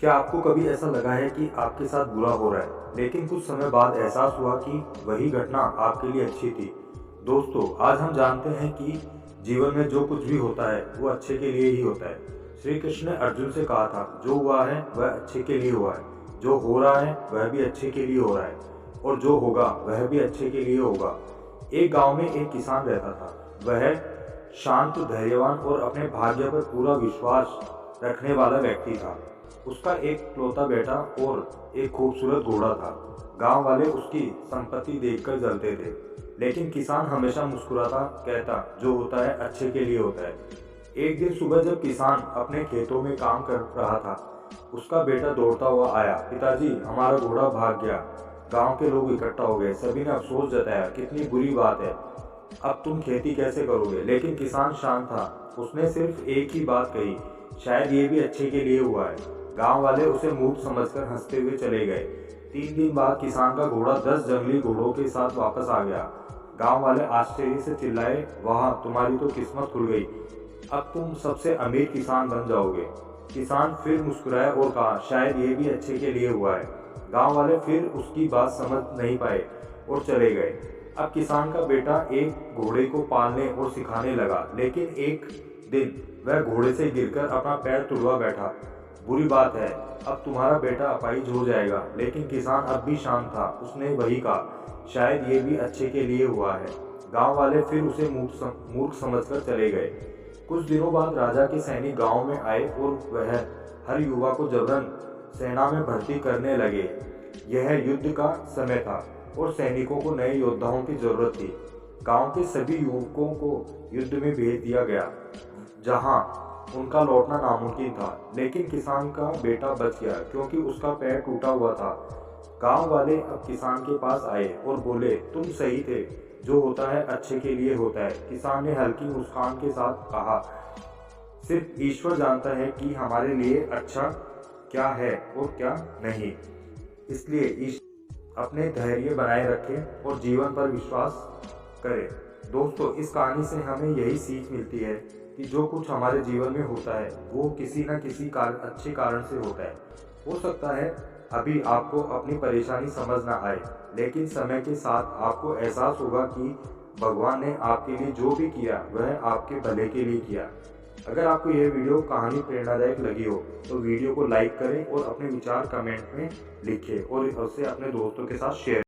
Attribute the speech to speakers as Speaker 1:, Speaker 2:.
Speaker 1: क्या आपको कभी ऐसा लगा है कि आपके साथ बुरा हो रहा है, लेकिन कुछ समय बाद एहसास हुआ कि वही घटना आपके लिए अच्छी थी? दोस्तों, आज हम जानते हैं कि जीवन में जो कुछ भी होता है वो अच्छे के लिए ही होता है। श्री कृष्ण ने अर्जुन से कहा था, जो हुआ है वह अच्छे के लिए हुआ है, जो हो रहा है वह भी अच्छे के लिए हो रहा है, और जो होगा वह भी अच्छे के लिए होगा। एक गांव में एक किसान रहता था। वह शांत, धैर्यवान और अपने भाग्य पर पूरा विश्वास रखने वाला व्यक्ति था। उसका एक इकलौता बेटा और एक खूबसूरत घोड़ा था। गांव वाले उसकी संपत्ति देखकर जलते थे, लेकिन किसान हमेशा मुस्कुराता, कहता, जो होता है अच्छे के लिए होता है। एक दिन सुबह जब किसान अपने खेतों में काम कर रहा था, उसका बेटा दौड़ता हुआ आया। पिताजी, हमारा घोड़ा भाग गया। गांव के लोग इकट्ठा हो गए। सभी ने अफसोस जताया, कितनी बुरी बात है, अब तुम खेती कैसे करोगे? लेकिन किसान शांत था। उसने सिर्फ एक ही बात कही, शायद ये भी अच्छे के लिए हुआ है। गांव वाले उसे मूर्ख समझकर हंसते हुए चले गए। 3 दिन बाद किसान का घोड़ा 10 जंगली घोड़ों के साथ वापस आ गया। गांव वाले आश्चर्य से चिल्लाए, वाह, तुम्हारी तो किस्मत खुल गई, अब तुम सबसे अमीर किसान बन जाओगे। किसान फिर मुस्कुराया और कहा, शायद ये भी अच्छे के लिए हुआ है। गांव वाले फिर उसकी बात समझ नहीं पाए और चले गए। अब किसान का बेटा एक घोड़े को पालने और सिखाने लगा, लेकिन एक दिन वह घोड़े से गिरकर अपना पैर तुड़वा बैठा। बुरी बात है, अब तुम्हारा बेटा अपाहिज हो जाएगा। लेकिन किसान अब भी शांत था। उसने वही कहा, शायद ये भी अच्छे के लिए हुआ है। गांव वाले फिर उसे मूर्ख समझकर चले गए। कुछ दिनों बाद राजा के सैनिक गांव में आए और वह हर युवा को जबरन सेना में भर्ती करने लगे। यह युद्ध का समय था और सैनिकों को नए योद्धाओं की जरूरत थी। गांव के सभी युवकों को युद्ध में भेज दिया गया, जहां उनका लौटना नामुमकिन था। लेकिन किसान का बेटा बच गया, क्योंकि उसका पैर टूटा हुआ था। गांव वाले अब किसान के पास आए और बोले, तुम सही थे, जो होता है अच्छे के लिए होता है। किसान ने हल्की मुस्कान के साथ कहा, सिर्फ ईश्वर जानता है कि हमारे लिए अच्छा क्या है और क्या नहीं। इसलिए अपने धैर्य बनाए रखें और जीवन पर विश्वास करें। दोस्तों, इस कहानी से हमें यही सीख मिलती है कि जो कुछ हमारे जीवन में होता है वो किसी न किसी अच्छे कारण से होता है। हो सकता है अभी आपको अपनी परेशानी समझ ना आए, लेकिन समय के साथ आपको एहसास होगा कि भगवान ने आपके लिए जो भी किया वह आपके भले के लिए किया। अगर आपको यह वीडियो कहानी प्रेरणादायक लगी हो तो वीडियो को लाइक करें और अपने विचार कमेंट में लिखें और उसे अपने दोस्तों के साथ शेयर